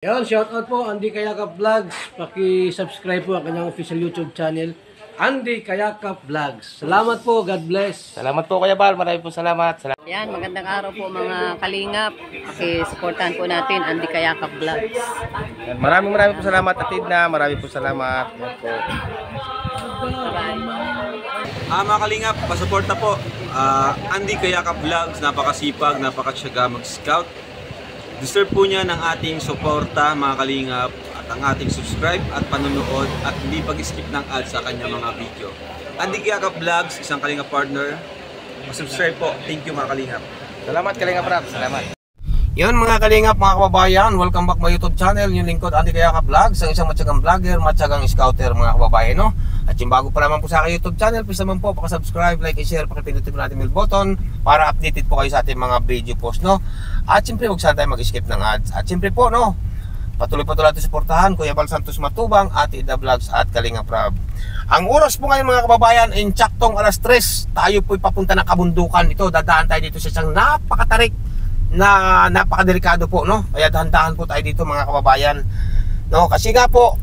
Yan, shoutout po Andy Kayakap Vlogs. Paki-subscribe po ang kanyang official YouTube channel, Andy Kayakap Vlogs. Salamat po, God bless. Salamat po Kuya Bal, marami po salamat. Yan, magandang araw po mga kalingap. Paki-supportahan po natin Andy Kayakap Vlogs. Maraming po salamat Atid na, marami po salamat. Yan po. Mga kalingap, pasuporta po. Andy Kayakap Vlogs, napakasipag, napakasyaga mag-scout. Deserve po niya ng ating suporta mga kalingap at ang ating subscribe at panonood at hindi pag-skip ng ads sa kanya mga video. Andy Kayakap Vlogs, isang kalingap partner. Subscribe po. Thank you mga kalingap. Salamat Kalingap Rap, salamat. Yan mga kalingap, mga kababayan, welcome back my YouTube channel, yung lingkod Andy Kayakap Vlogs, ang isang matyagang vlogger, matyagang scouter mga kababayan, no? At yung bago pa naman po sa aking YouTube channel, please naman po subscribe, like, and share, pakipindutin po natin yung bell button para updated po kayo sa ating mga video post, no? At siyempre, huwag sana tayo mag-skip ng ads. At siyempre po, no? Patuloy natin suportahan Kuya Bal Santos Matubang, Ate Ida Vlogs at Kalingap Rab. Ang oras po ngayon mga kababayan, in tsaktong alas 3, tayo po'y papunta ng kabundukan. Ito, dadaan tayo dito sa isang napakatarik na napakadelikado po, no? Kaya dahan-dahan po tayo dito mga kababayan, no? Kasi nga po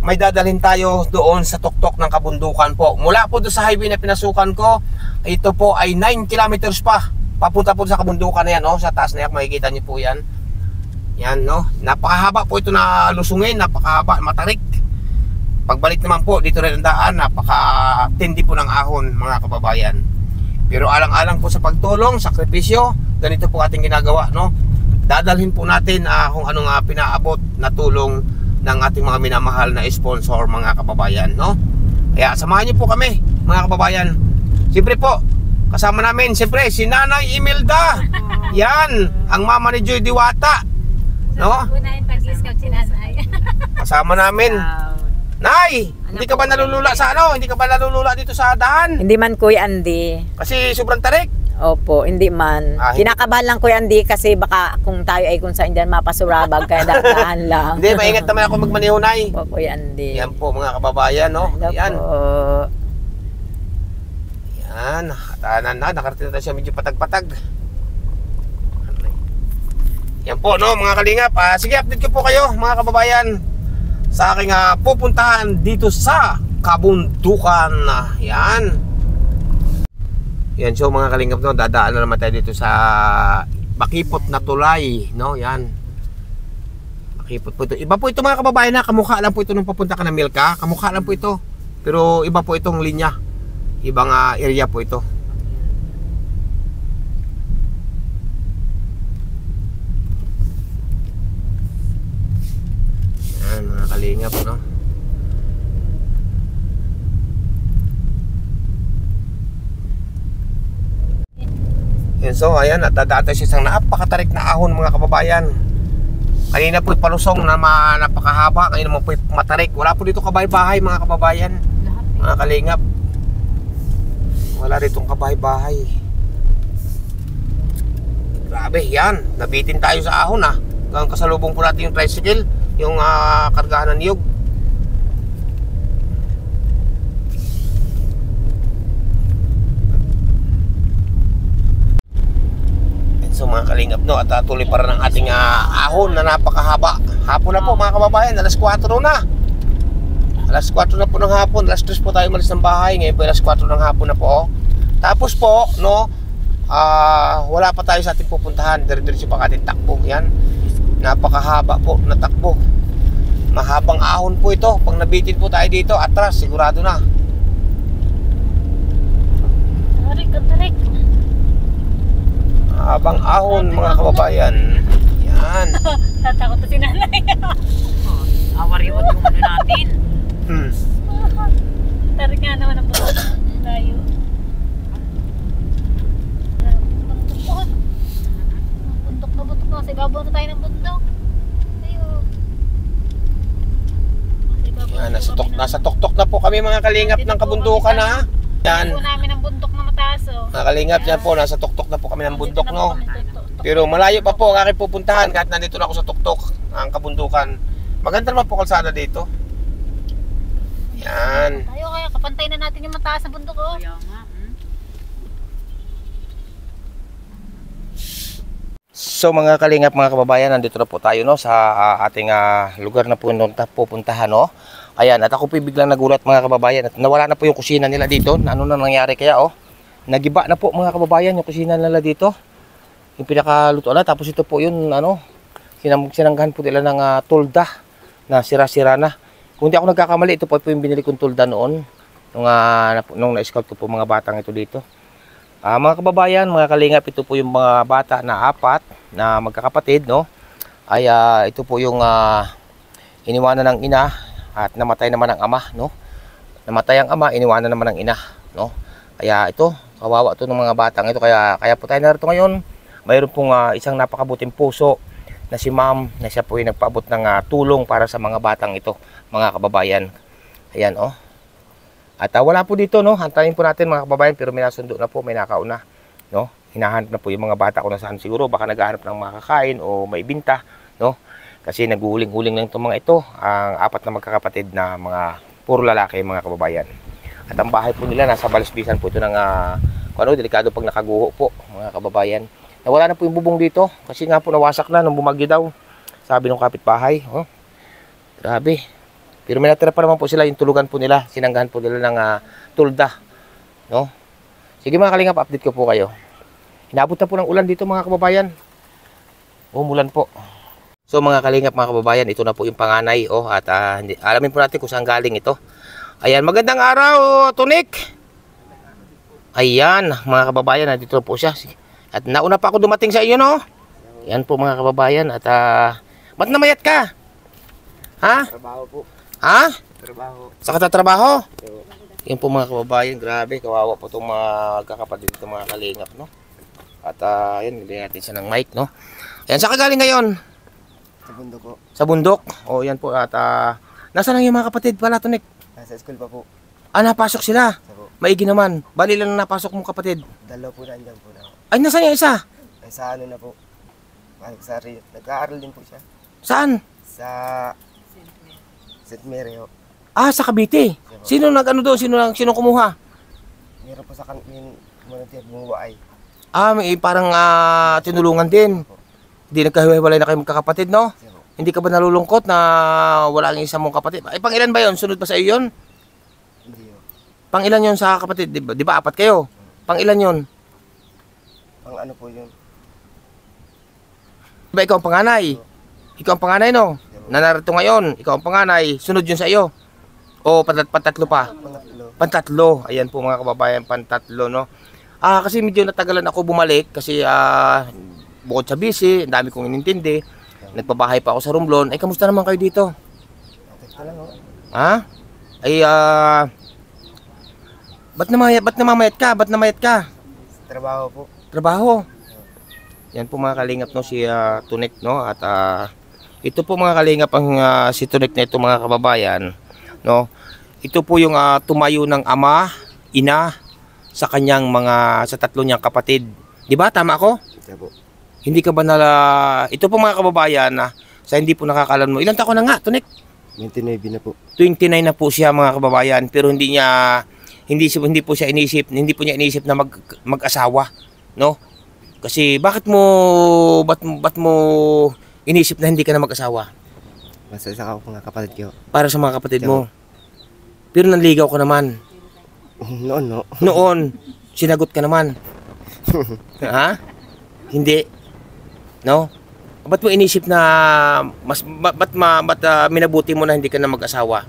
may dadalhin tayo doon sa tuktok ng kabundukan po. Mula po doon sa highway na pinasukan ko, ito po ay 9 kilometers pa papunta po sa kabundukan na yan, no? Sa taas na yan, makikita niyo po yan. Yan, no? Napakahaba po ito na lusungin, napakahaba, matarik. Pagbalik naman po dito rin ang daan, napakatindi po ng ahon mga kababayan. Pero alang-alang po sa pagtulong, sakripisyo, ganito po ating ginagawa, no? Dadalhin po natin kung anong pinaabot na tulong ng ating mga minamahal na sponsor mga kababayan, no? Kaya samahan niyo po kami mga kababayan. Siyempre po, kasama namin siyempre si Nanay Imelda. Yan, ang mama ni Joy Diwata, no? Kasama namin. Nay, hindi ka ba nalulula sa ano? Hindi ka ba nalulula dito sa daan? Hindi man Kuya Andy. Kasi sobrang tarik. Opo, hindi man. Kinakabahan lang Kuya Andy kasi baka kung tayo ay kung saan dyan mapasurabag kaya dahan lang. Hindi, maingat naman ako magmaneho, Nay. Opo, Kuya Andy. Yan po mga kababayan, no? Hello Yan. po. Yan, nakatanan na. Nakarating na siya medyo patag-patag. Yan po, no, mga kalingap. Sige, update ko po kayo, mga kababayan, sa aking pupuntahan dito sa kabundukan. Yan. Yan, so mga kalingap, no, dadaan na naman tayo dito sa Makipot na tulay, no? Yan. Makipot po ito. Iba po ito mga kababayan na, kamukha lang po ito nung papunta ka ng Milka. Kamukha lang po ito. Pero iba po itong linya. Ibang area po ito. Yan mga kalingap, no? Yan, so ayan, at dadaan tayo sa isang napakatarik na ahon mga kababayan. Kanina po'y palusong na napakahaba, kanina mo po'y matarik. Wala po dito kabahay-bahay mga kababayan, mga kalingap. Wala ditong kabahay-bahay. Grabe, yan, nabitin tayo sa ahon hanggang kasalubong po natin yung tricycle, yung kargahan ng niyog. So mga kalingap, no, at tuloy para ng ating ahon na napakahaba. Hapon na po mga kababayan, alas 4 na. Alas 4 na po ng hapon, alas 3 po tayo malis ng bahay. Ngayon po alas 4 ng hapon na po. Tapos po, no, wala pa tayo sa ating pupuntahan. Dire-diretso pa ating takbo. Yan, napakahaba po na takbo. Mahabang ahon po ito. Pag nabitin po tayo dito, atras, sigurado na. Tarik. Habang ahon mga kababayan. Yan. Tatakot na si Nanay. Awariwat mo muna natin. Tarik nga naman ang bundok. Tayo. Bundok na. Kasi babaw na tayo ng bundok. Tayo. Yan, nasa tuktok na po kami mga kalingap ng kabundukan, ha. Yan. Tayo namin ang bundok na mataas, Mga kalingap, yan po, nasa tuktok na po kami ng bundok, no. Pero malayo pa po ang aking pupuntahan kahit nandito na ako sa tuktok, ang kabundukan. Maganda naman po kalsada dito. Yan. Tayo kaya kapantay na natin yung mataas na bundok, So mga kalingap, mga kababayan, nandito na po tayo no sa ating lugar na pupuntahan no. Ayan, at ako po biglang nagulat mga kababayan at nawala na po yung kusina nila dito. Ano na nangyari kaya oh? Nagiba na po mga kababayan yung kusina nila dito. Yung pinakaluto na, tapos ito po yun ano, sinanggahan po nila ng tulda na sira-sira na. Kung di ako nagkakamali, ito po yung binili kong tulda noon nung na-scout ko po mga batang ito dito. Mga kababayan, mga kalingap, ito po yung mga bata na 4 na magkakapatid, no? Ay ito po yung iniwanan ng ina at namatay naman ang ama, no? Namatay ang ama, iniwanan naman ang ina, no? Kaya ito, kawawa to ng mga batang ito. Kaya po tayo narito ngayon. Mayroon pong isang napakabuting puso na si ma'am na siya po yung nagpaabot ng tulong para sa mga batang ito, mga kababayan. Ayan, oh. At wala po dito, no? Hantayin po natin mga kababayan, pero may nasundo na po, may nakauna, no? Hinahanap na po yung mga bata kung nasaan siguro, baka naghahanap ng makakain o maibinta, no? Kasi naghuhuling-huling lang itong mga ito, ang 4 na magkakapatid na mga puro lalaki, mga kababayan. At ang bahay po nila nasa Balisbisan po ito ng delikado pag nakaguho po, mga kababayan. Nawala na po yung bubong dito kasi nga po nawasak na nung bumagyo daw, sabi ng kapitbahay. Oh, grabe. Pero may natira pa naman po sila, yung tulugan po nila, sinanggahan po nila ng tulda, no? Sige mga kalingap, update ko po kayo. Inabot na po ng ulan dito mga kababayan. Umulan po. So mga kalingap, mga kababayan, ito na po yung panganay, oh, at alamin po natin kung saan galing ito. Ayan, magandang araw, Tunik. Ayan, mga kababayan, nandito po siya. At nauna pa ako dumating sa iyo, no? Ayan po mga kababayan, at ba't namayat ka? Ha? Trabaho po. Ha? Trabaho. Sa katatrabaho? Yan po mga kababayan, grabe, kawawa po itong mga kakapatid itong mga kalingap, no? At yan, nilagyan natin siya ng mic, no? Ayan, saan ka galing ngayon? Sa bundok po. Sa bundok? O, yan po, at nasaan lang yung mga kapatid pala, Tunik? Nasa school pa po. Napasok sila? Sa po. Maigi naman. Bali lang na napasok mong kapatid. 2 po na andyan po na ako. Ay, nasaan yung isa? Ay sa ano na po. Nag-aaral din po siya. Saan? Sa St. Mary ho. Sa Cavite. Sino nag-ano doon? Sino kumuha? Meron po sa kanmin volunteer bumuwa ay. May parang tinulungan din. Hindi nagkahiwalay na kayo magkakapatid, no? Siya po. Hindi ka ba nalulungkot na wala ang isa mong kapatid? Ay, pang ilan ba yon? Sunod pa sa iyo yun? Hindi ho. Pang ilan yon sa kapatid? Di ba 4 kayo? Pang ilan yon? Pang ano po yun. Diba ikaw ang panganay? Ikaw ang panganay, no? Na narito ngayon, ikaw ang panganay, sunod yun sa iyo. O pantatlo pa? Pangatlo. Pantatlo. Ayan po mga kababayan, pantatlo, no? Kasi medyo natagalan ako bumalik kasi bukod sa busy, ang dami kong inintindi. Nagpabahay pa ako sa Romblon. Ay, kamusta naman kayo dito? Okay pa lang ho. Ha? Ay, ba't namamayat ka? Ba't namayat ka? Sa trabaho po. Trabaho. Yan po mga kalingap, no, si Tunik, no? At ito po mga kalingap ang si Tunik na ito mga kababayan, no? Ito po yung tumayo ng ama, ina sa kanyang sa 3 niyang kapatid. 'Di ba? Tama ako? Siya po. Hindi ka ba ito po mga kababayan sa hindi po nakakalam mo. Ilang taon na nga, Tunik? 29 na po. 29 na po siya mga kababayan, pero hindi po niya inisip na mag-asawa, no? Kasi ba't mo inisip na hindi ka na mag-asawa? Basta sa mga kapatid ko. Para sa mga kapatid mo. Pero nanligaw ka naman. Noon, no? Noon, sinagot ka naman. Ha? Hindi. No? Ba't mo inisip na ba't minabuti mo na hindi ka na mag-asawa?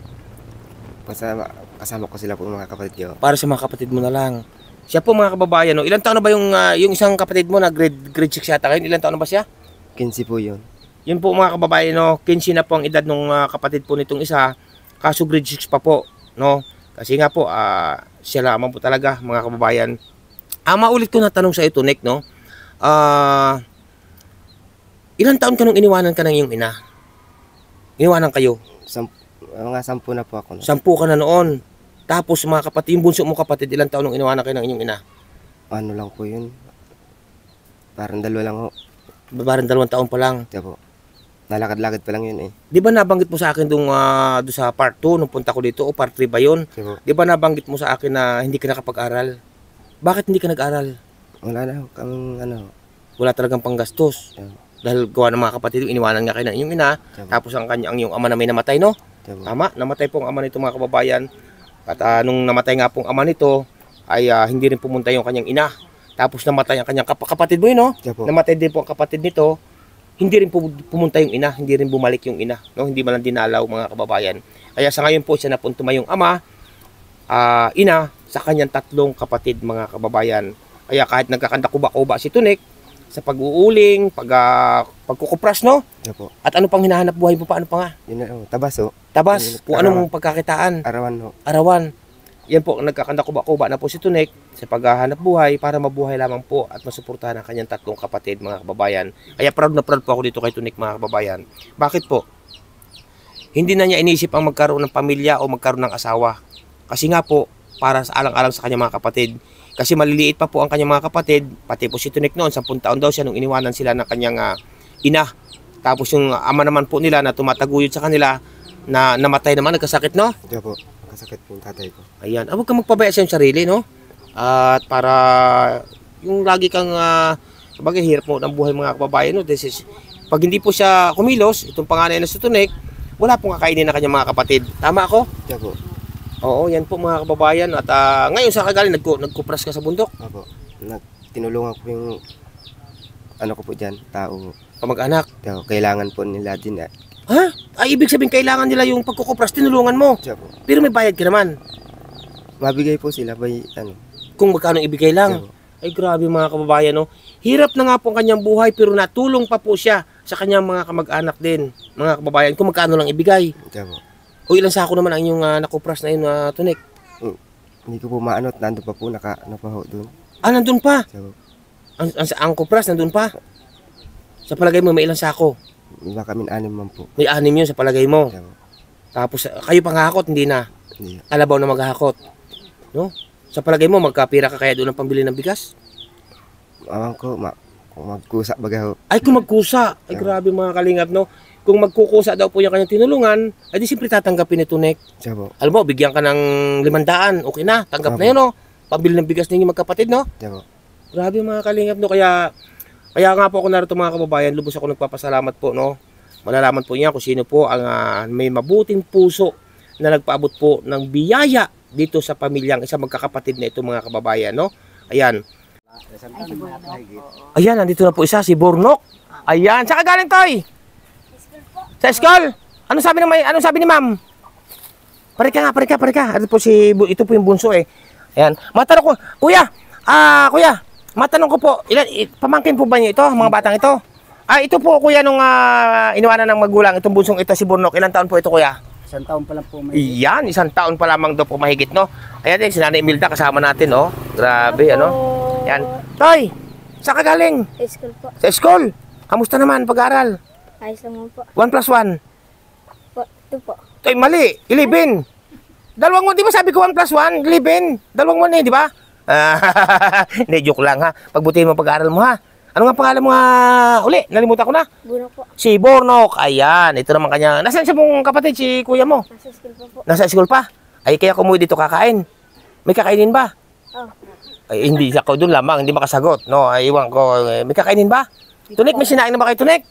Kasama ko sila po mga kapatid ko. Para sa mga kapatid mo na lang. Siya po mga kababayan, no? Ilang taon na ba yung isang kapatid mo na grade 6 yata kayo? Ilang taon na ba siya? 15 po yun. Yun po mga kababayan, no? 15 na po ang edad ng kapatid po nitong isa. Kaso grade 6 pa po, no? Kasi nga po, siya lamang po talaga mga kababayan. Maulit ko na tanong sa iyo, Tunik, no? Ilang taon ka nung iniwanan ka ng iyong ina? Iniwanan kayo? Mga 10 na po ako. 10 ka na noon. Tapos mga kapatid, yung bunso mo kapatid, ilang taon nung iniwanan kayo ng inyong ina? Ano lang po yun. Parang 2 lang ho. Parang 2 taon pa lang. Siya po. Nalakad-lakad pa lang yun eh. Di ba nabanggit mo sa akin doon sa part 2 nung punta ko dito o part 3 ba yun? Siya po. Di ba nabanggit mo sa akin na hindi ka nakapag-aral? Bakit hindi ka nag-aral? Wala na ho. Kaming ano. wala talagang panggastos. Tiyabo. Dahil gawa ng mga kapatid, iniwanan nga kayo ng inyong ina, Tiyabo. tapos ang yung ama na may namatay, no? Tiyabo. Tama, namatay po ang ama nito mga kababayan. At nung namatay nga pong ama nito, ay hindi rin pumunta yung kanyang ina. Tapos namatay ang kanyang kapatid mo yun, no? Tiyabo. Namatay din po ang kapatid nito. Hindi rin pumunta yung ina, hindi rin bumalik yung ina, no? Hindi man lang dinalaw mga kababayan. Kaya sa ngayon po siya napuntuma yung ama, ina, sa kanyang 3 kapatid mga kababayan. Kaya kahit nagkakanta kuba-kuba si Tunik, sa pag-uuling, pagkukupras, no? Tiyabo. At ano pang hinahanap buhay mo pa? Ano pa nga? Yun na, tabaso. Tabas, kung anong pagkakitaan. Arawan ho. Arawan. Yan po, nagkakanta kuba-kuba na po si Tunik sa paghahanap buhay para mabuhay lamang po at masuportahan ang kanyang 3 kapatid mga kababayan. Kaya proud na proud po ako dito kay Tunik mga kababayan. Bakit po? Hindi na niya inisip ang magkaroon ng pamilya o magkaroon ng asawa. Kasi nga po, para sa alang-alang sa kanyang mga kapatid. Kasi maliliit pa po ang kanyang mga kapatid, pati po si Tunik noon, 10 taon daw siya nung iniwanan sila ng kanyang ina. Tapos yung ama naman po nila na tumataguyod sa kanila, na namatay naman, nagkasakit, no? Tiyabo. Kasakit po yung tatay ko. Ayan, huwag kang magpabaya sa iyong sarili, no? At para yung lagi kang sabagay hirap mo ng buhay mga kababayan, no? This is, pag hindi po siya kumilos, itong panganay na si Tunik, wala pong kakainin ng kanyang mga kapatid. Tama ako? Tiyabo. Oo, yan po mga kababayan. At ngayon sa kagaling, nagkupras ka sa bundok. Opo. Tinulungan ko yung ano ko po dyan, tao. Pamag-anak. Tiyabo. Kailangan po nila din. Ha? Ay, ibig sabihin kailangan nila yung pagkukupras, tinulungan mo. Tiyabo. Pero may bayad ka naman. Mabigay po sila by ano. Kung magkano ibigay lang. Tiyabo. Ay, grabe mga kababayan, no? Hirap na nga po ang kanyang buhay, pero natulong pa po siya sa kanyang mga kamag-anak din. Mga kababayan, kung magkano lang ibigay. Tiyabo. O ilang sako naman ang inyong nakupras na yun, Tunik? Hindi ko po maanot. Nandun pa po. Ano pa ho doon. Ah, nandun pa. Tiyabo. Ang kupras, nandun pa. Sa palagay mo, may ilang sako? Iba kami 6 man po. May 6 yun sa palagay mo. Tiyabo. Tapos, kayo panghahakot, hindi na. Hindi. Alabaw na maghahakot. No? Sa palagay mo, magkapira ka kaya doon ng pambili ng bigas? Awang ko, kung magkusa baga ho. Ay, kung magkusa. Ay, grabe mga kalingap, no? Kung magkukusa daw po yung kanyang tinulungan, ay di siyempre tatanggapin ni Tunik. Tiyabo. Alam mo, bigyan ka ng 500, okay na, tanggap na yun, no? Pambili ng bigas ninyo magkapatid, no? Tiyabo. Grabe mga kalingap, no? Kaya nga po ako narito mga kababayan, lubos ako nagpapasalamat po, no? Malalaman po niya kung sino po ang may mabuting puso na nagpaabot po ng biyaya dito sa pamilyang isa magkakapatid na ito mga kababayan, no? Ayan. Ayan, nandito na po isa, si Bornok. Ayan, saan ka galing, Toy? Sa school? Anong sabi ni ma'am? Pare ka. Ito po yung bunso eh. Ayan. Matanong ko, kuya, matanong ko po, pamangkin po ba niyo ito, mga batang ito? Ito po kuya nung iniwanan ng magulang, itong bunsong ito si Bornok. Ilang taon po ito kuya? 1 taon pa lang po may. Iyan, 1 taon pa lamang daw po mahigit, no? Ayan din, si Nanay Imelda kasama natin, no? Grabe, ano? Ayan. Toy, saan ka galing? School po. Sa school. Kamusta naman pag-aaral? Ayos naman po. 1+1. Po, 2 po. Toy, mali. 11. Dalawang mo, di ba sabi ko 1+1? 11. Dalawang mo na, di ba? Hindi, joke lang ha. Pagbutihin mo pag-aaral mo ha. Ano nga pangalan mo uli? Nalimutan ko na. Buno po. Si Bornok. Ayan, ito naman kanya. Nasaan siya mong kapatid, si kuya mo? Nasa school pa po. Nasa school pa? Ay, kaya kumuwi dito kakain. May kakainin ba? Oh. Ay, hindi ako doon lamang, hindi makasagot. No, ay, iwan ko. May kakainin ba? Tunik, may sinain na ba kayo, Tunik?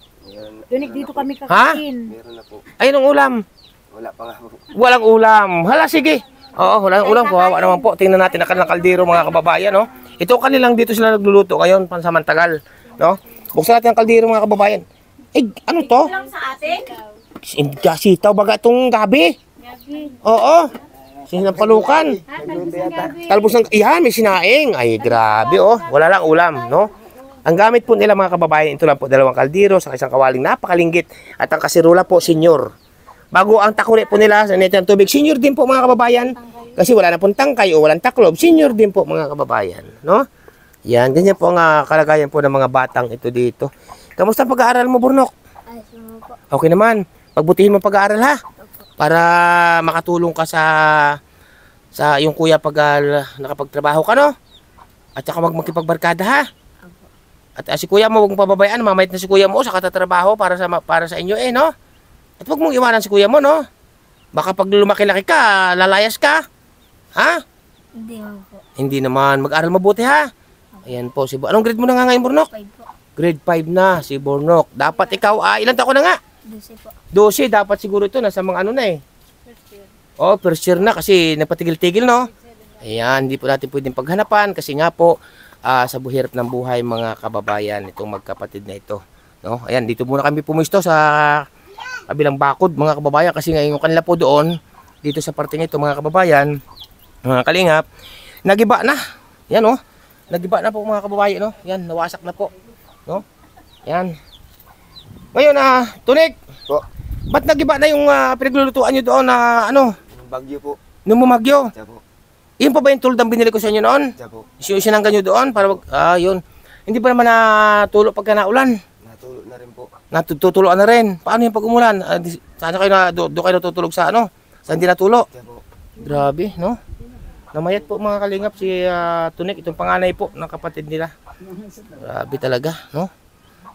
Tunik dito kami Ha? kakain. Meron na po. Ayun ang ulam. Wala pa nga po. Walang ulam. Hala, sige. Oo, walang ulam. Kawawa naman po. Tingnan natin ang kanilang kaldero, mga kababayan, no? Ito kanilang dito sila nagluluto ngayon, pansamantagal, no? Buksan natin ang kaldero, mga kababayan. Ano to? Sitaw baga itong gabi. Oo. Sinampalukan. Talbos ng, yan, may sinaing. Ay, grabe, oh. Wala lang ulam, no? Ang gamit po nila, mga kababayan, ito lang po, 2 kaldero sa isang kawaling napakalinggit. At ang kasirula po, senyor. Bago ang takuri po nila sa neto ng tubig, senior din po mga kababayan. Kasi wala na pong tangkay o walang taklob, senior din po mga kababayan. No? Yan, ganyan po ang kalagayan po ng mga batang ito dito. Kamusta ang pag-aaral mo, Bornok? Ayos naman po. Okay naman. Pagbutihin mo pag-aaral ha. Para makatulong ka sa yung kuya pag nakapagtrabaho ka, no? At saka magkipagbarkada ha. At si kuya mo, huwag mong pababayaan. Mamait na si kuya mo sa katatrabaho para sa inyo eh, no? At huwag mong iwanan si kuya mo, no? Baka pag lumaki-laki ka, lalayas ka. Ha? Hindi naman po. Hindi naman. Mag-aral mabuti, ha? Ayan po. Anong grade mo na nga ngayon, Bornok? 5 po. Grade 5 na si Bornok. Dapat ikaw, ilang taon na nga? 12 po. 12, dapat siguro ito, nasa mga ano na eh. Oh, first year na kasi napatigil-tigil, no? Ayan, hindi po natin pwedeng paghanapan kasi nga po, sa buhirap ng buhay mga kababayan, itong magkapatid na ito. No? Ayan, dito muna kami pumisto sa kabilang bakod mga kababayan kasi ngayon yung kanila po doon, dito sa parte nito mga kababayan, mga kalingap, nagiba na. Yan oh, nagiba na po mga kababayan, no? Yan, nawasak na po. No? Yan. Ngayon Tunik, Po. ba't nagiba na yung pinaglulutuan nyo doon na ano? Bagyo po. Nung bumagyo? Siya po. Yun pa ba yung tuldang binili ko sa inyo noon? Siya po. Sinanggan nyo doon para yun. Hindi ba naman natulo pagka naulan? Natulog na rin po. Natutuloan na rin. Paano yung pag umulan? Sana kayo doon kayo natutulog sa ano? Sa hindi natulo? Siya po. Grabe, no? Namayat po mga kalingap si Tunik, itong panganay po ng kapatid nila. Grabe talaga, no?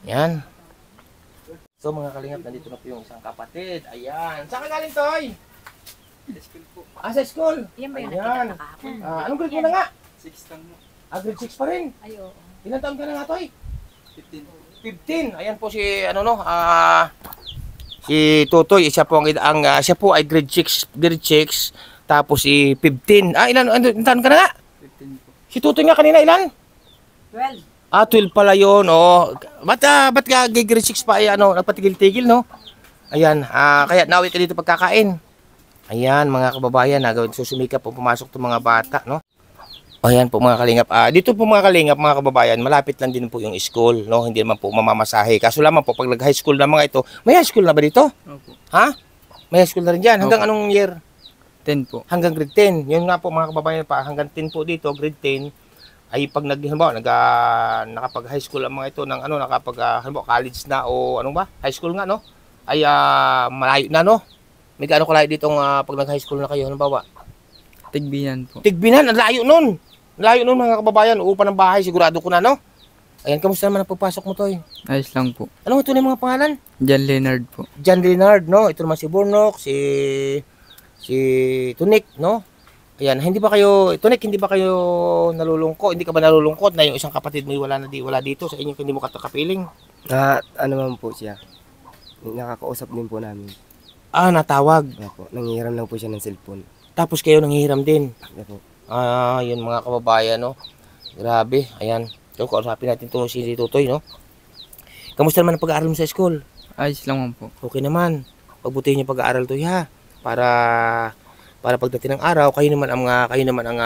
Yan. So mga kalingap, nandito na po yung isang kapatid. Ayan. Saan ka galing, Toy? Sa school? Yan ba yung Ayan. nakita kahapon? Anong grade mo na nga? 6 lang mo. Grade 6 pa rin. Ay, oo. Ilan taon ka na nga, Toy? 15. 15. Ayan po si si Totoy, siya po siya po ay grade 6, tapos si 15. Ilan taon ka na nga? 15 po. Si Totoy nga kanina ilan? 12. 12 pala 'yon. Oh. Ba't ka grade 6 pa ay nagpatigil-tigil, no? Ayan, kaya nawi ka dito pagkakain. Ayan mga kababayan, susumikap po pumasok 'tong mga bata, no? Ayan po mga kalingap. Dito po mga kalingap, mga kababayan, malapit lang din po yung school, no? Hindi naman po mamamasahe. Kaso lamang po pag nag-high school na mga ito, may high school na ba dito? Opo. Ha? May high school na rin diyan. Hanggang anong year? 10 po. Hanggang grade 10. Yun nga po mga kababayan pa, hanggang 10 po dito, grade 10 ay pag nakapag-high school ang mga ito ng college na o ano ba? High school nga, no? Ay malayo na, no? May gaano kalayo ditong pag nag-high school na kayo, halimbawa? Tigbihan po. Tigbinan, ang layo nun. Layo nun mga kababayan, uupan ng bahay, sigurado ko na, no? Ayan, kamusta naman ang pagpasok mo, Toy? Ayos lang po. Ano ito na yung mga pangalan? John Leonard po. John Leonard, no? Ito naman si Bornok, si Tunik, no? Ayan, Tunik, hindi ba kayo nalulungkot? Hindi ka ba nalulungkot na yung isang kapatid mo wala dito sa inyo, hindi mo kapiling? Ano man po siya. Nakakausap din po namin. Natawag. Siya po. Nangihiram lang po siya ng cellphone. Tapos kayo nanghihiram din. Siya po. Yun mga kababayan, no? Grabe, ayan. So, kausapin natin itong si Tutoy, no? Kamusta naman ang pag-aaral mo sa school? Ayos lang po. Okay naman. Pagbutihin yung pag-aaral to, ha? Para pagdating ng araw, kayo naman ang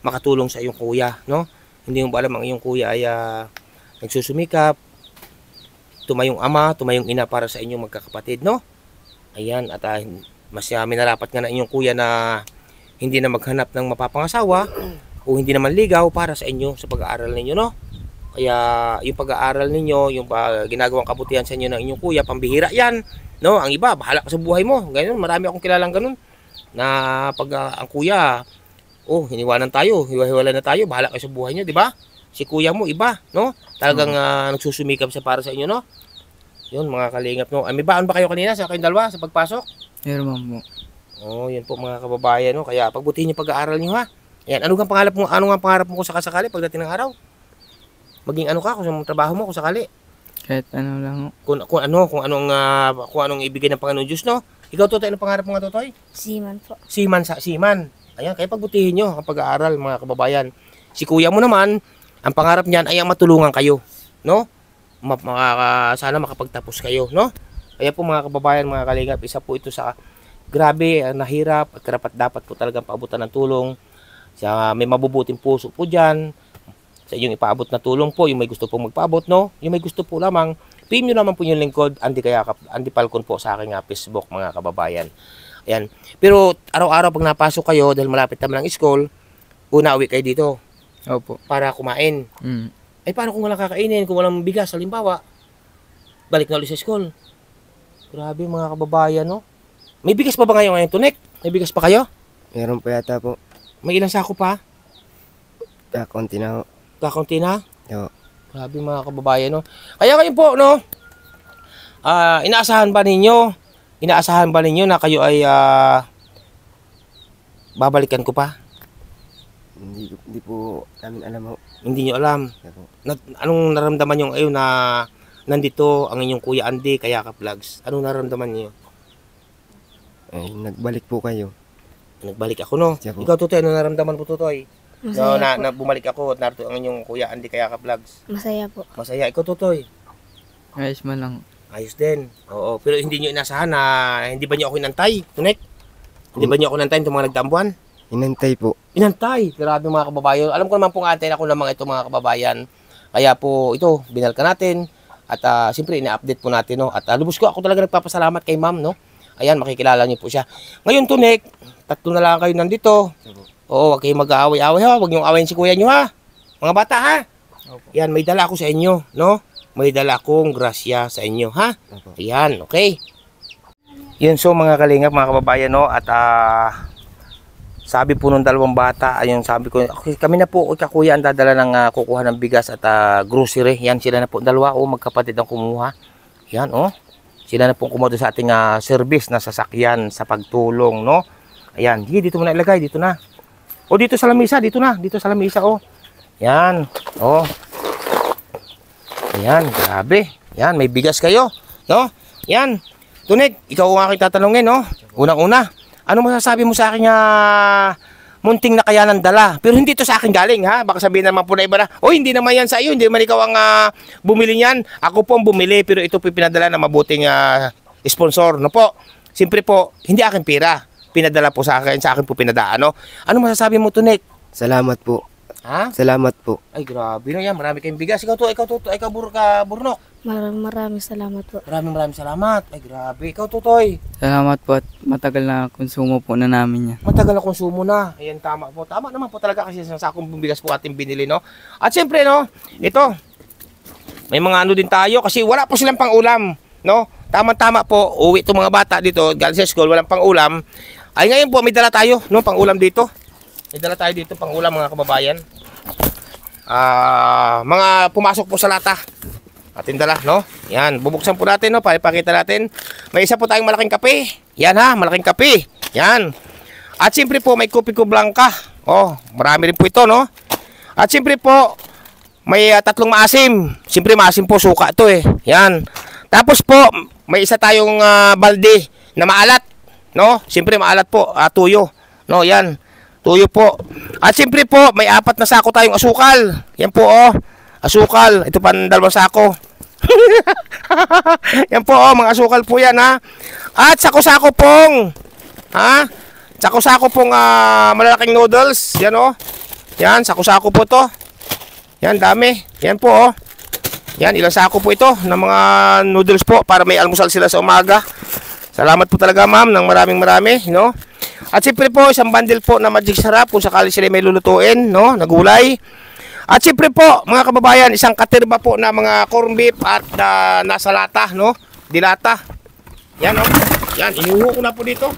makatulong sa iyong kuya, no? Hindi mo ba alam ang iyong kuya ay nagsusumikap, tumayong ama, tumayong ina para sa inyong magkakapatid, no? Ayan, at mas minarapat nga na inyong kuya na hindi na maghanap ng mapapangasawa o hindi naman ligaw para sa inyo sa pag-aaral ninyo, no? Kaya yung pag-aaral ninyo, yung ginagawang kabutihan sa inyo ng inyong kuya, pambihira yan, no? Ang iba, bahala ka sa buhay mo. Ganyan, marami akong kilalang ganun na pag ang kuya, hiniwanan tayo, hiwa-hiwala na tayo, bahala kayo sa buhay niyo, di ba? Si kuya mo, iba, no? Talagang nagsusumikap siya para sa inyo, no? Yun, mga kalingap, no? May baon ba kayo kanina sa kayong dalawa sa pagpasok? Meron po. Yun po mga kababayan, no? Kaya pagbutihin niyo pag-aaral niyo, ha? Ayan, ano nga pangarap mo kung sakali pagdating ng araw? Maging ano ka kung sa trabaho mo kung sakali? Kahit ano lang. Kung anong ibigay ng Panginoon Diyos, no? Ikaw, Totoy, ano pangarap mo nga, Totoy? Seaman po. Seaman. Ayan, kaya pagbutihin niyo ang pag-aaral, mga kababayan. Si kuya mo naman, ang pangarap niyan ay ang matulungan kayo, no? Sana makapagtapos kayo, no? Kaya po mga kababayan, mga kalingap, isa po ito sa grabe, nahirap, at karapat dapat po talagang paabutan ng tulong. May mabubuting puso po dyan. Sa inyong ipaabot na tulong po, yung may gusto pong magpaabot, no? Yung may gusto po lamang, PM nyo naman po yung lingkod, Andy Falcon po sa aking Facebook, mga kababayan. Ayan. Pero araw-araw pag napasok kayo, dahil malapit naman ang school, uwi kayo dito Opo. para kumain. Ay paano kung walang kakainin, kung walang bigas, halimbawa, balik na ulit sa school. Grabe mga kababayan, no? May bigas pa ba ngayon, Tunik? May bigas pa kayo? Meron pa yata po. May ilang sako pa? Konti na po. Kakaunti na? Oo. Grabe mga kababayan, no? Kaya kayo po, no? Inaasahan ba ninyo na kayo ay babalikan ko pa? Hindi po namin alam ho. Hindi nyo alam. Opo. Anong naramdaman nyo ngayon na nandito ang inyong Kuya Andy, Kayakap Vlogs? Anong naramdaman niyo? Ay, nagbalik po kayo. Nagbalik ako, no? Siya po. Ikaw, Tutoy, ano naramdaman mo, Tutoy? No, Masaya na bumalik ako at narito ang inyong Kuya Andy, Kayakap Vlogs. Masaya po. Masaya. Ikaw, Tutoy? Ayos man lang. Ayos din. Oo, pero hindi nyo inasahan na hindi ba nyo ako inantay, Tunek? Hindi ba nyo ako inantay itong mga nagdambuan? Inantay po. Inantay. Grabe mga kababayan. Alam ko naman pong antay ako ng mga ito mga kababayan. Kaya po ito, binalka natin. At siyempre, ina-update po natin. No? At lubos ko ako talaga nagpapasalamat kay ma'am. No? Ayan, makikilala niyo po siya. Ngayon, Tunek, 3 na lang kayo nandito. Oo, huwag kayong mag-aaway-aaway ha. Huwag niyong awayin si kuya niyo ha. Mga bata ha. Yan, may dala ako sa inyo. No? May dala akong grasya sa inyo ha. Opo. Ayan, okay. Yun, so mga kalingap, mga kababayan, no? At sabi po nung 2 bata, ayun sabi ko, okay, kami na po, kakuya, ang dadala ng kukuha ng bigas at grocery. Yan, sila na po, 2, magkapatid ang kumuha. Yan, oh. Sila na po kumuha sa ating service na sasakyan sa pagtulong, no? Ayan, dito mo na ilagay, dito na. O, dito sa lamisa, dito na, dito sa lamisa, oh. Yan, oh. Ayan, grabe. Yan, may bigas kayo, no? Yan. Tunek, ikaw ang aking tatanungin, no? Unang-una, ano masasabi mo sa akin munting na kaya ng dala? Pero hindi to sa akin galing, ha? Baka sabihin naman po na iba na, oh, hindi naman yan sa iyo, hindi naman ikaw ang bumili niyan. Ako po ang bumili, pero ito po pinadala na mabuting sponsor, no po? Siyempre po, hindi akin pera. Pinadala po sa akin po pinadaan, no? Ano masasabi mo, Tunek? Salamat po. Ha? Salamat po. Ay, grabe na yan. Marami kayong bigas. Ikaw, Burnok. Maraming salamat po. Maraming salamat. Ay, grabe. Ikaw, Tutoy. Salamat po at matagal na konsumo po na namin yan. Matagal na konsumo na. Ayan, tama po. Tama naman po talaga kasi sa sakong bigas po ating binili, no? At siyempre, no, ito, may mga ano din tayo kasi wala po silang pang-ulam, no? Tama-tama po, uwi itong mga bata dito, galing sa school, walang pang-ulam. Ay, ngayon po, may dala tayo, no, pang-ulam dito. May dala tayo dito, pang-ulam, mga kababayan. Mga pumasok po sa lata. Ating dala, no? Yan, bubuksan po natin, no, para ipakita natin. May isa po tayong malaking kape. Yan ha, malaking kape. Yan. At siyempre po, may Kopiko Blanca. Oh, marami rin po ito, no? At siyempre po, may 3 maasim. Siyempre maasim po, suka ito eh. Yan. Tapos po, may isa tayong balde na maalat, no? Siyempre maalat po, tuyo. No, yan. Tuyo po. At siyempre po, may 4 na sako tayong asukal. Yan po, oh. Asukal. Ito pa 2 sako. Yan po, oh. Mga asukal po yan, ha. At sako-sako pong, ha? Sako-sako pong malalaking noodles. Yan, oh. Yan, sako-sako po to. Yan, dami. Yan po, oh. Yan, ilang sako po ito ng mga noodles po para may almusal sila sa umaga. Salamat po talaga, ma'am, ng marami, no? At siyempre po, isang bundle po na Magic Sarap kung sakali sila may lulutuin, no? Na gulay. At siyempre po, mga kababayan, isang katirba po na mga corn beef at nasa lata, no? Dilata. Yan, no? Yan, inuho ko na po dito.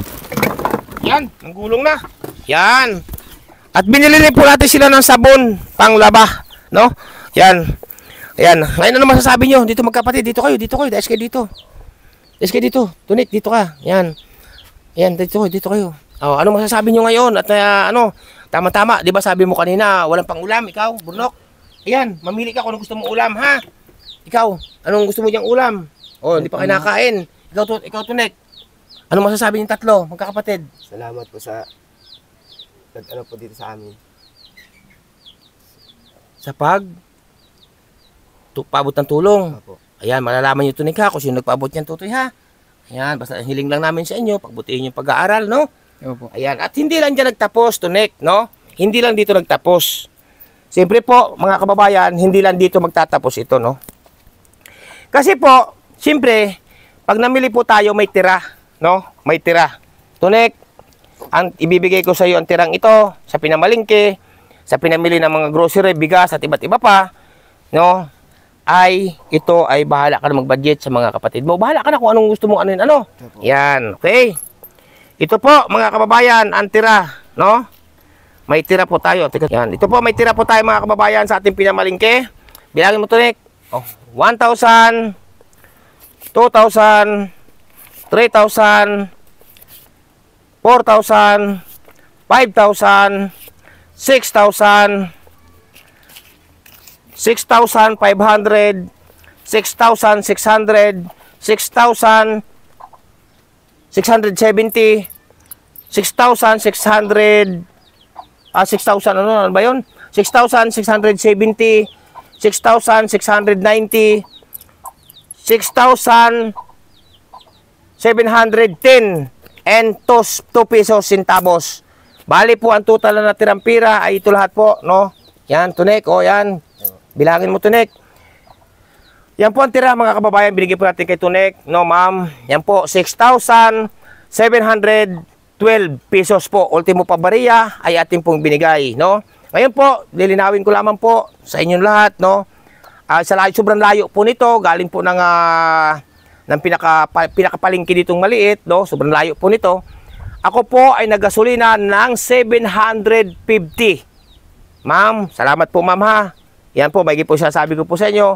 Yan, ang gulong na. Yan. At binili rin po natin sila ng sabon panglaba, no? Yan. Ayan. Ngayon, ano masasabi nyo? Dito magkapatid, dito kayo. Dahil kayo dito. Tunik, dito ka. Yan. Yan, dito kayo. Oh, ano masasabi nyo ngayon? At tama-tama, 'di ba sabi mo kanina, walang pang-ulam, ikaw, Burnok. Ayan, mamili ka kung ano gusto mong ulam, ha? Ikaw, anong gusto mo diyang ulam? Oh, hindi pa kinakain. Ikaw, Tunek. Ano masasabi niyo 3, magkakapatid? Salamat po sa po dito sa amin. Sa paabot ng tulong. Opo. Ayan, malalaman niyo, Tunek, ha, kung sino nagpaabot niyan, Tutoy, ha? Ayan, basta hiling lang namin sa inyo, pagbutihin yung pag-aaral, no? Opo. Ayan, at hindi lang dyan nagtapos, Tunek, no? Hindi lang dito nagtapos. Siyempre po, mga kababayan, hindi lang dito magtatapos ito, no? Kasi po, siyempre, pag namili po tayo, may tira, no? May tira. Tunek, ang ibibigay ko sa iyo ang tirang ito sa pinamalingke, sa pinamili ng mga grocery, bigas at iba't iba pa, no? Ay, ito ay bahala ka na mag-budget sa mga kapatid mo. Bahala ka na kung anong gusto mo, ano. Yan, okay? Ito po, mga kababayan, ang tira, no? May tira po tayo. Yan, ito po, may tira po tayo, mga kababayan, sa ating pinamalingke. Bilangin mo, Tunik. Oh, 1,000, 2,000, 3,000, 4,000, 5,000, 6,000, 6,500, 6,600, 6,670, 6,600, 6,000, ano ba yun? 6,670, 6,690, 6,710, and 2 pesos centavos. Bali po, ang total na natirang pira ay ito lahat po, no? Yan, Tunek, yan. Bilangin mo, Tunek. Yan po ang tira, mga kababayan, binigay po natin kay Tunek, no, ma'am? Yan po, 6,712 pesos po. Ultimo pa bariya ay ating pong binigay, no? Ngayon po, lilinawin ko lamang po sa inyong lahat, no? Sobrang layo po nito, galing po ng pinakapalingki ditong maliit, no? Sobrang layo po nito. Ako po ay nagasolina ng 750. Ma'am, salamat po, ma'am, ha. Yan po, may po sinasabi ko po sa inyo.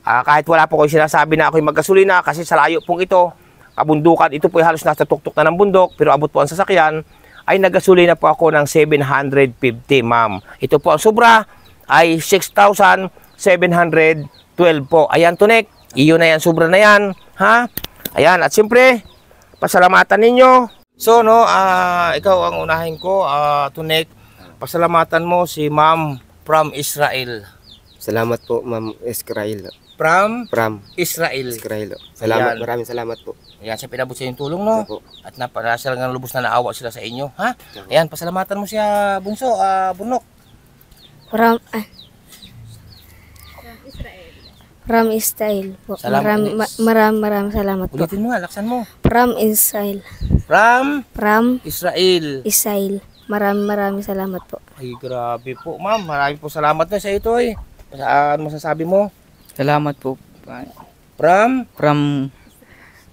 Kahit wala po kayo sinasabi na ako'y maggasolina kasi sa layo pong ito, kabundukan, ito po ay halos nasa tuktok na ng bundok, pero abot po ang sasakyan, ay nagasolina po ako ng 750, ma'am. Ito po ang sobra ay 6,712 po. Ayan, Tunek, iyo na yan, sobra na yan, ha? Ayan, at siyempre, pasalamatan ninyo. So, no, ikaw ang unahin ko, Tunek, pasalamatan mo si Ma'am from Israel. Salamat po, Ma'am Israel. From Israel. Israel. Salamat, Ayan. maraming salamat po. Ayan, siya pinabot sa inyong tulong, no? Opo. At naparasal ng lubos na naawa sila sa inyo, ha? Ayan, pasalamatan mo siya, Bunso, Bunok. From Israel po. Salamat. Maraming salamat po. Ulitin mo nga, laksan mo. From Israel. From Israel. Israel. Maraming salamat po. Ay, grabe po, ma'am. Marami po salamat na sa ito, eh. Ano masasabi mo? Salamat po. From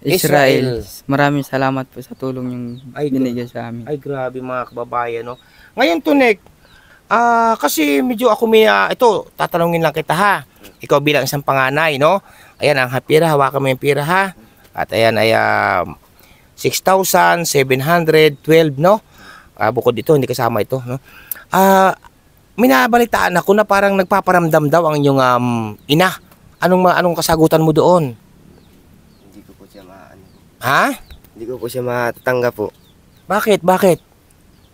Israel. Maraming salamat po sa tulong yung Ay, binigay sa amin. Ay, grabe mga kababayan, no? Ngayon, Tunek, kasi medyo ako ito, tatanungin lang kita, ha? Ikaw bilang isang panganay, no? Ayan, ang pira, hawakan mo yung pira, ha? At ayan ay 6,712, no? Bukod dito, hindi kasama ito, no? Minabalitaan ako na parang nagpaparamdam daw ang inyong ina. Anong kasagutan mo doon? Hindi ko po siya Ha? Hindi ko po siya matatanggap po. Bakit?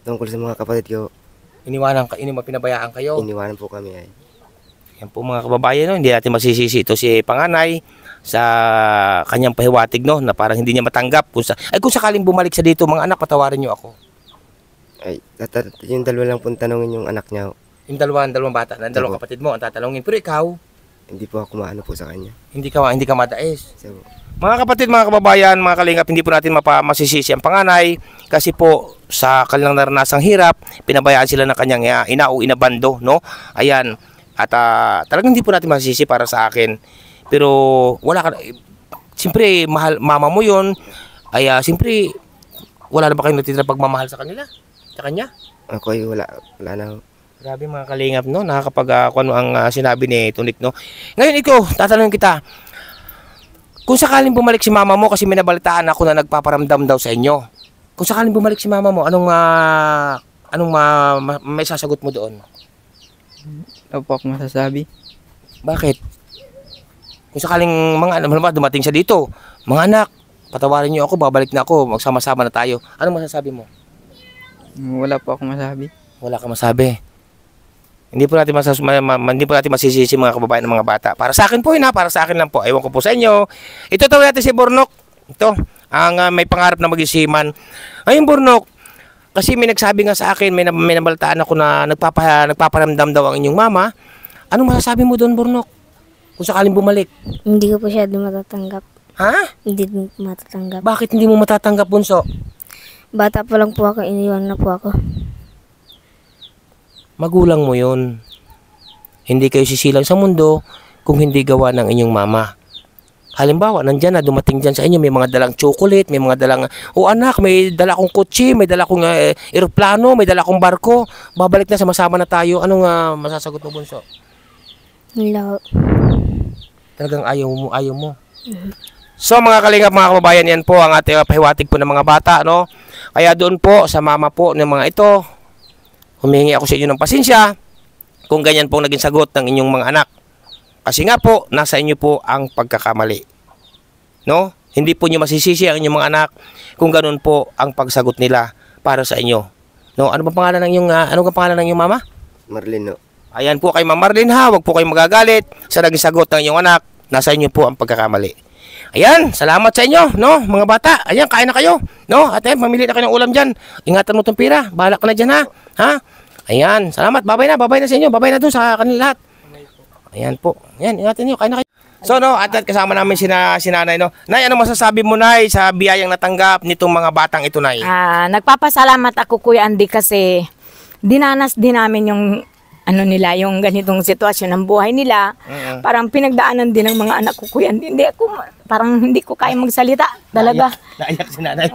Tungkol sa mga kapatid ko, Pinabayaan kayo? iniwanan po kami ay. Yan po mga kababayan, no? Hindi natin masisisi ito si panganay sa kanyang pahiwatig, no? Na parang hindi niya matanggap. Kung sakaling bumalik sa dito, mga anak, patawarin niyo ako. Ay, yung dalawa lang po tanongin yung anak niya. Yung dalawang bata, dalawang kapatid mo ang tatanungin. Pero ikaw, Hindi po ako maano po sa kanya. hindi ka madais. So, Mga kapatid, mga kababayan, mga kalingap, hindi po natin masisisi ang panganay kasi po sa kanilang naranasang hirap, pinabayaan sila ng kanyang ina o inabando, no? Ayan. At talagang hindi po natin masisisi para sa akin. Pero wala ka, siyempre, mahal, mama mo yun, ay siyempre, wala na ba kayong natitira pagmamahal sa kanila? Sa kanya? ako ay wala na. Grabe mga kalingap, no? Nakakapag kung ano ang sinabi ni Tunik, no? Ngayon ikaw, tatanungin kita. Kung sakaling bumalik si mama mo, kasi may nabalitaan ako na nagpaparamdam daw sa inyo. Kung sakaling bumalik si mama mo, anong may sasagot mo doon? Ano po ako masasabi? Bakit? Kung sakaling dumating siya dito, mga anak, patawarin niyo ako, babalik na ako, magsama-sama na tayo. Anong masasabi mo? Wala po ako masabi. Wala ka masabi. Hindi po natin masisisi mga kababayan ng mga bata. Para sa akin po yun, para sa akin lang po. Ewan ko po sa inyo. Ito tawag natin si Bornok. Ito, ang may pangarap na mag-isiman. Ngayon Bornok, kasi may nagsabi nga sa akin, may nabalitaan ako na nagpaparamdam daw ang inyong mama. Anong masasabi mo doon, Bornok? Kung sakaling bumalik. Hindi ko po siya matatanggap. Ha? Hindi ko matatanggap. Bakit hindi mo matatanggap, Bunso? Bata pa lang po ako, iniwan na po ako. Magulang mo yun. Hindi kayo sisilang sa mundo kung hindi gawa ng inyong mama. Halimbawa, nandyan na, dumating dyan sa inyo, may mga dalang chocolate, may mga dalang, anak, may dala kong kotse, may dala kong eroplano, may dala kong barko, babalik na, sama-sama na tayo. Anong masasagot mo, Bunso? Wala. Talagang ayaw mo. So mga kalingap, mga kababayan, yan po ang ating pahiwatig po ng mga bata, no? Kaya doon po, sa mama po ng mga ito, humihingi ako sa inyo ng pasensya kung ganyan pong naging sagot ng inyong mga anak. Kasi nga po, nasa inyo po ang pagkakamali. No? Hindi po nyo masisisi ang inyong mga anak kung ganun po ang pagsagot nila para sa inyo. No? Ano ba pangalan ng iyong mama? Marlene, no? Ayan po kay Ma'am Marlene ha, huwag po kayong magagalit sa naging sagot ng inyong anak. Nasa inyo po ang pagkakamali. Ayan, salamat sa inyo, no, mga bata. Ayan, kain na kayo, no? At ayan, mamili na kayo ng ulam dyan. Ingatan mo itong pira, bahala ka na dyan ha. Ha? Ayan, salamat, babay na sa inyo. Babay na dun sa kanila lahat. Ayan po, ayan, ingatan nyo, kain na kayo. So, no, at kasama namin si Nanay, no? Nay, ano masasabi mo, Nay, sa biyayang natanggap nitong mga batang ito, Nay? Nagpapasalamat ako, Kuya Andy, kasi dinanas din namin yung nila, yung ganitong sitwasyon ng buhay nila. Parang pinagdaanan din ng mga anak ko, Kuya Andy. Hindi ko kaya magsalita talaga. Naiyak si Nanay.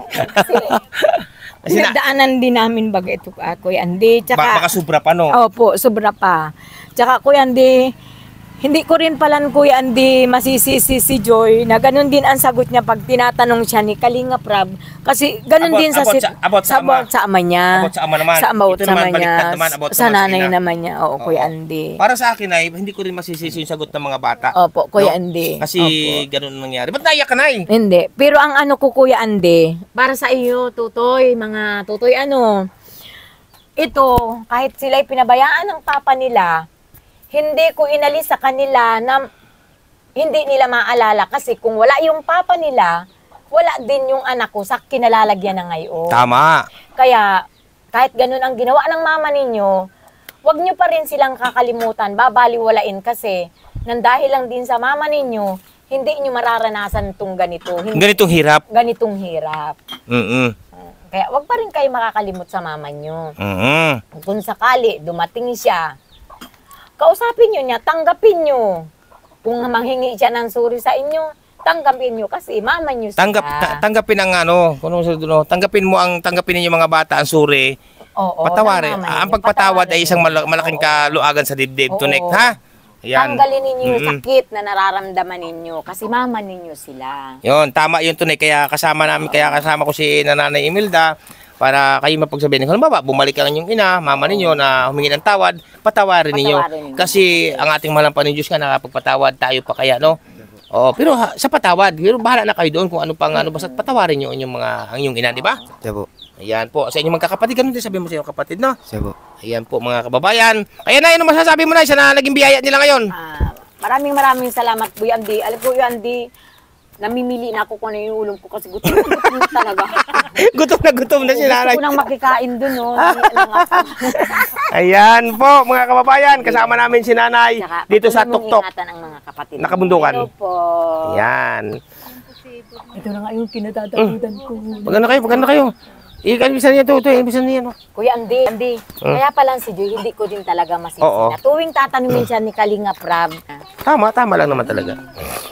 Pinagdaanan din namin baga ito, Kuya Andy. Tsaka, baka sobra pa, no? Opo, sobra pa. Tsaka, Kuya Andy, hindi ko rin pala, Kuya Andy, masisisi si Joy na ganun din ang sagot niya pag tinatanong siya ni Kalinga Prab. Kasi ganun din sa ama niya. About sa ama naman. Sa ama naman, niya. naman, Sa nanay naman niya. Oo, Kuya Andy. Para sa akin, Nay, hindi ko rin masisisi yung sagot ng mga bata. Opo, Kuya Andy. Kasi ganun ang nangyari. Ba't naiyak ka, Nay? Hindi. Pero ang ko, Kuya Andy, para sa iyo, Tutoy, mga Tutoy, ito, kahit sila'y pinabayaan ng papa nila, hindi ko inalis sa kanila na hindi nila maalala kasi kung wala yung papa nila, wala din yung anak ko sa kinalalagyan na ngayon. Tama. Kaya kahit ganun ang ginawa ng mama ninyo, wag nyo pa rin silang kakalimutan, babaliwalain kasi nang dahil lang din sa mama ninyo, hindi nyo mararanasan itong ganito. Ganitong hirap. Ganitong hirap. Kaya wag pa rin kayo makakalimot sa mama nyo. Kung sakali dumating siya, kausapin nyo niya, tanggapin nyo. Kung manghingi siya ng suri sa inyo, tanggapin nyo kasi mama nyo siya. Tanggapin ang tanggapin ninyo mga bata ang suri. Oo, patawarin. Ang pagpatawad ay isang malaking kaluagan sa dibdib. Tunek, ha? Ayan. Tanggalin ninyo yung sakit na nararamdaman ninyo kasi mama ninyo sila. Yun, tama yun, Tunek. Kaya kasama ko si Nanay Imelda para kayo mapagsabihin. Kung bumalik ang inyong ina, mama ninyo na humingi ng tawad, patawarin ninyo. Kasi ang ating mahal pa ng Diyos ka, nakapagpatawad tayo pa kaya, no? Pero sa patawad, pero bahala na kayo doon kung ano pang basta patawarin nyo ang inyong ina, di ba? Sabo. Ayan po, sa inyong magkakapatid, ganun din sabihin mo sa inyong kapatid, no? Sabo. Ayan po, mga kababayan. Ayan na, ano masasabi mo na, isa na naging biyaya nila ngayon? Maraming salamat, Kuya Andy. Alam ko, Kuya Andy, namimili na ako kung ano yung ulam ko kasi gutom na talaga. gutom na si Nanay. Gusto ko nang makikain dun, no? Ayan po, mga kababayan, kasama namin si Nanay dito sa Tuktok. Ingatan ang mga kapatid. Nakabundukan. Hello po. Ayan. Ito na nga yung kinatatakutan ko. Maganda kayo. Ibisan niya ito, ibisan niya. Kuya Andy, kaya pala si Joy, hindi ko din talaga masisi. Na tuwing tatanungin siya ni Kalinga Prab. Tama lang naman talaga.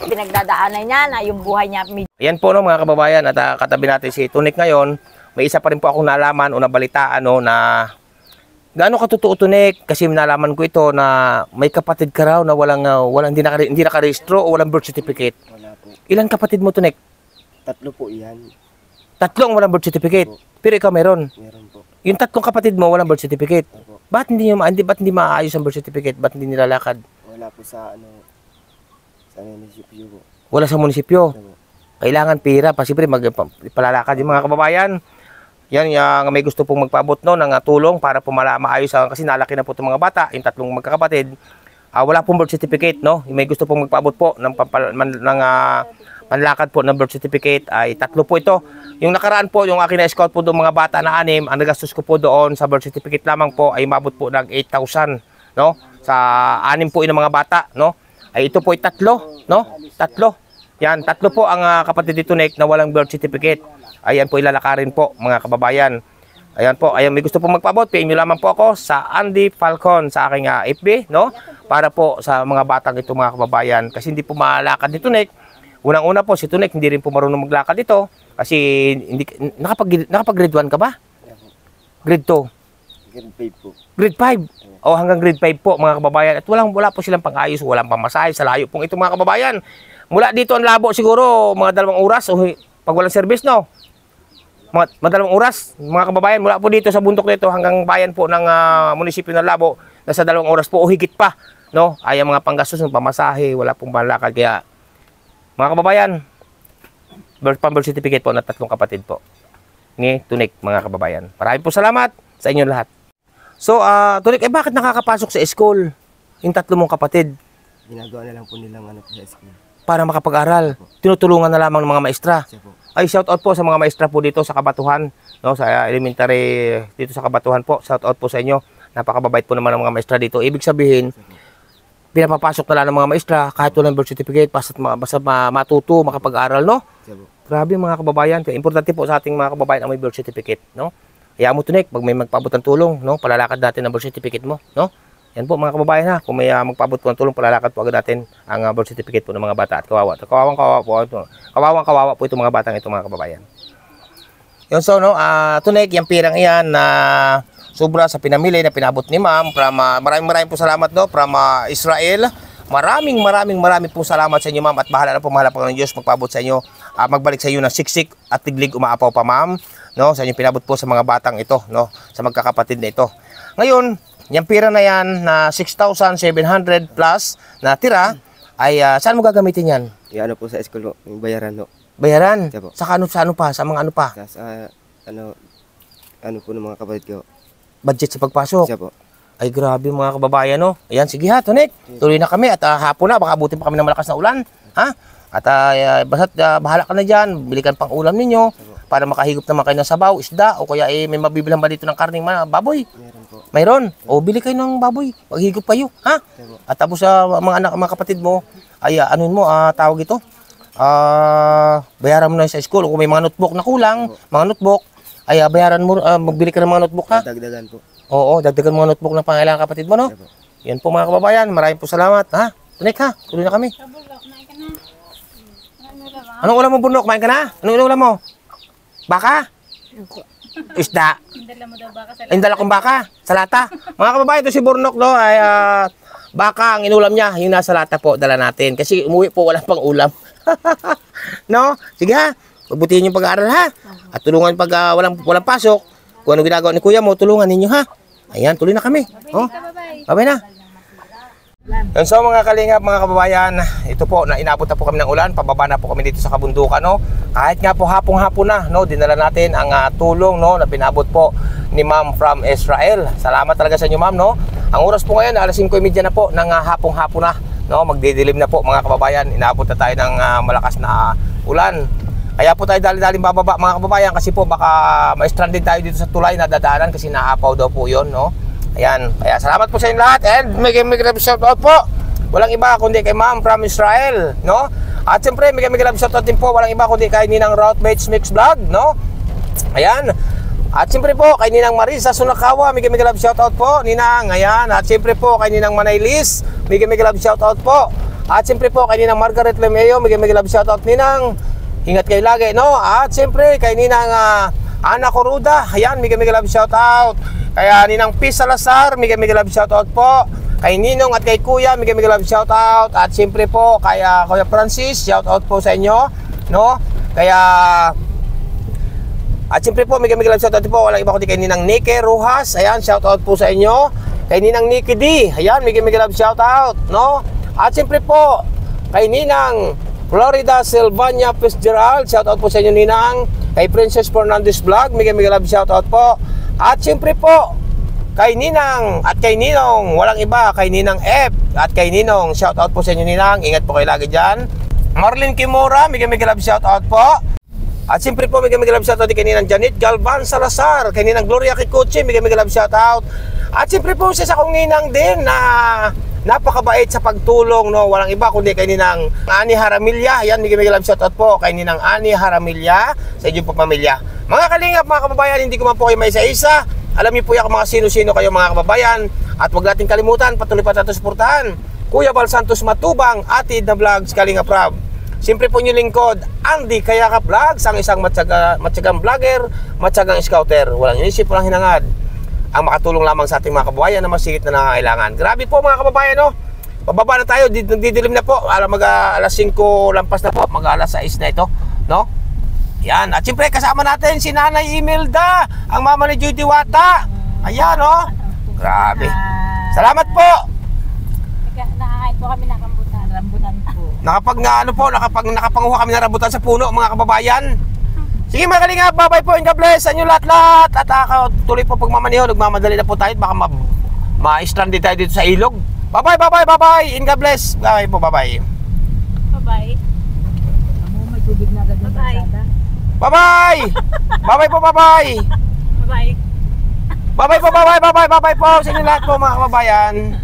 Pinagdadaanan niya na yung buhay niya. Ayan po, no, mga kababayan, at katabi natin si Tunik ngayon. May isa pa rin po akong nalaman o nabalitaan, no, na gaano katotoo, Tunik, kasi nalaman ko ito na may kapatid ka raw na hindi nakarehistro o walang birth certificate. Wala po. Ilan kapatid mo, Tunik? 3 po iyan. 3 ang walang birth certificate. Pero ikaw meron. Meron po. Yung 3 kapatid mo walang birth certificate. Opo. Ba't hindi maayos ang birth certificate? Ba't hindi nilalakad? Wala po sa munisipyo po. Wala sa munisipyo. Opo. Kailangan pera pa siyempre palalakad yung mga kababayan. Yan yung may gusto pong magpaabot no ng tulong para maayos kasi nalaki na po itong mga bata, yung 3 magkakapatid. Wala pong birth certificate, no? Yung may gusto pong magpaabot po ng panlakad po ng birth certificate ay 3 po ito. Yung nakaraan po, yung akin na-scout po doon mga bata na 6, ang nagastos ko po doon sa birth certificate lamang po ay mabot po ng 8,000, no? Sa 6 po yung mga bata, no? Ay ito po ay 3, no? 3. Yan, 3 po ang kapatid dito na walang birth certificate. Ayan po ilalakarin po mga kababayan. Ayan po, ayan may gusto po magpaabot, PM nyo lamang po ako sa Andy Falcon sa aking FB, no? Para po sa mga batang ito mga kababayan kasi hindi po malakad ni Tunek. Unang-una po si Tunek hindi rin po marunong maglakad ito kasi hindi nakapag-grade 1 ka ba? Grade 2. Grade 5 po. Grade 5. Hanggang grade 5 po mga kababayan. At wala po silang pang-ayos, walang pamasahe sa layo pong ito mga kababayan. Mula dito ang labo siguro mga 2 oras o pag walang service, no? Mga 2 oras mga kababayan mula po dito sa bundok nito hanggang bayan po ng munisipyo ng Labo nasa 2 oras po o higit pa no? Ay ang mga panggastos ng pamasahe, wala pong balakad. Kaya, mga kababayan, pang-birth certificate po na 3 kapatid po. Ni Tunik, mga kababayan. Maraming po salamat sa inyo lahat. So, Tunik, bakit nakakapasok sa school yung 3 mong kapatid? Ginagawa na lang po nilang ano po sa school. Para makapag-aral. Tinutulungan na lamang ng mga maestra. Siya po. Ay, shout out po sa mga maestra po dito sa Kabatuhan, no, sa elementary dito sa Kabatuhan po. Shout out po sa inyo. Napakababait po naman ng mga maestra dito. Ibig sabihin, pinapapasok na lang ng mga maestra kahit walang birth certificate, basta matuto, makapag-aral, no? Siya po. Grabe mga kababayan. Kaya importante po sa ating mga kababayan ang may birth certificate, no? Kaya mo Tunik, pag may magpaabot ng tulong, no, palalakad natin ang birth certificate mo, no? Yan po mga kababayan ha, kung may magpaabot po ng tulong, palalakad po agad natin ang birth certificate po ng mga bata at kawawa. Kawawang-kawawa po itong mga batang ito mga kababayan. Yun, so no, Tunik, yung pirang iyan na sobra sa pinamili na pinabot ni ma'am. Maraming po salamat do from Israel. Maraming po salamat sa inyo ma'am, at bahala na po ng Diyos magpaabot sa inyo, magbalik sa inyo ng siksik at tiglig umaapaw pa ma'am, no, sa inyo pinabot po sa mga batang ito, no, sa magkakapatid na ito. Ngayon, yung pira na yan na 6,700 plus na tira ay saan mo gagamitin yan? Yung ano po sa school po, yung bayaran po. Bayaran? Siya po. Sa ano pa? Sa mga ano pa? Sa ano po ng mga kapatid ko. Budget sa pagpasok? Siya po. Ay grabe mga kababayan, no? Ayan, sige ha, Tunik. Tuloy na kami at hapon na, baka buti pa kami ng malakas na ulan. Ha? At basta't bahala ka na dyan, bilikan pang ulam ninyo para makahigop naman kayo ng sabaw, isda, o kaya may mabibilang ba dito ng karning baboy? Meron po. Mayroon. O bili kayo ng baboy, maghigop kayo, ha? At tapos mga kapatid mo, ay anuin mo, tawag ito, bayaran mo na sa school. Kung may mga notebook na kulang, mga notebook, ay bayaran mo, magbili ka ng mga notebook, ha? Dagdagan po. Oo, dagdagan mga notebook na pangailangan kapatid mo, no? Yan po mga kababayan, maraming po salamat, ha? Tunik ha, tuloy na kami. Anong ulam mo, Bunok? Kumain ka na? Anong ulam mo? Baka? Isda. Indala kong baka sa lata. Mga kababayan, ito si Burnok, no, ay baka ang inulam niya, yung nasa lata po, dala natin. Kasi umuwi po, wala pang ulam. No? Sige ha, pagbutihin yung pag-aaral ha. At tulungan pag walang pasok. Kung ano ginagawa ni kuya mo, tulungan ninyo ha. Ayan, tuloy na kami. Oh, bye-bye na. And so mga kalingap, mga kababayan, ito po, na inabot na po kami ng ulan, pababa na po kami dito sa kabundukan, no. Kahit nga po hapong-hapon na, no, dinala natin ang tulong, no, na pinabot po ni Ma'am from Israel. Salamat talaga sa inyo, Ma'am, no. Ang oras po ngayon, alas 5:30 na po ng hapong-hapon na, no, magdidilim na po mga kababayan. Inabot na tayo ng malakas na ulan. Kaya po tayo dali-daling bababa mga kababayan, kasi po baka ma-stranded tayo dito sa tulay na dadaanan kasi naapaw daw po 'yon, no. Ayan, kaya salamat po sa inyo lahat, and may love shout out po. Walang iba kundi kay Ma'am from Israel, no? At siyempre may love shout out din po, walang iba kundi kay Ninang Routemates Mix Vlog, no? Ayan. At siyempre po kay Ninang Marisa Sunakawa, may love shout out po, Ninang. Ayan. At siyempre po kay Ninang Manaylis, may love shout out po. At siyempre po kay Ninang Margaret Lemeo, may love shout out, Ninang. Ingat kayo lagi, no? At siyempre kay Ninang Ana Coruda, ayan, may love shout out. Kaya Ninang P. Salazar, may love shout out po. Kay Ninong at kay Kuya, may love shout out. At siyempre po kay Kuya Francis, shout out po sa inyo, no? Kaya at siyempre po may love shout out po, walang iba kundi kay Ninang Nike Rojas, ayan, shout out po sa inyo. Kay Ninang Nikki D, ayan, may love shout out, no? At siyempre po kay Ninang Florida Silvania Fitzgerald, shout out po sa inyo, Ninang. Kay Princess Fernandez Vlog, may love shout out po. At siyempre po kay Ninang at kay Ninong, walang iba, kay Ninang F at kay Ninong, shout out po sa inyo, Ninang. Ingat po kayo lagi dyan. Marlene Kimura, may love shout out po. At siyempre po may love shout out kay Ninang Janet Galvan Salazar, kay Ninang Gloria Kikuchi, may love shout out. At siyempre po sa kong Ninang din na napakabait sa pagtulong, no, walang iba kundi kay Ninang Ani Haramilya. Ayan, may love shout out po kay Ninang Ani Haramilya sa inyong pamilya. Mga kalingap, mga kababayan, hindi ko man po kayo may isa-isa. Alam niyo po yung mga sino-sino kayo mga kababayan. At huwag natin kalimutan, patuloy pa natin suportahan Kuya Val Santos Matubang, Atid na Vlogs, Kalingap Rob. Siyempre po yung lingkod, Andy Kayakap Vlogs, ang isang matyagang vlogger, matyagang scouter. Walang inisip, walang hinangad. Ang makatulong lamang sa ating mga kababayan na masigit na nangangailangan. Grabe po mga kababayan, no? Pababa na tayo, didilim na po. Alas 5 lampas na po, mag-alas 6 na ito, no? Yan, at siyempre kasama natin si Nanay Imelda, ang mama ni Judy Wata. Ayan, no? Grabe. Salamat po. po kami nakambutan. Rambutan po. Nakapanguha kami ng rambutan sa puno, mga kababayan. Sige mga kalingap, bye-bye po and God bless sa inyo lahat-lahat. At tuloy po pagmamaniho, nagmamadali na po tayo. Baka ma-stranded tayo dito sa ilog. Bye-bye, bye-bye, bye-bye. And God bless. Bye po, bye-bye. Bye-bye. May tubig na agad yung kalsada. Bye-bye. Bye-bye po, bye-bye. Bye-bye. Bye-bye po, bye-bye, bye-bye, bye-bye po sa inyo lahat po mga kababayan.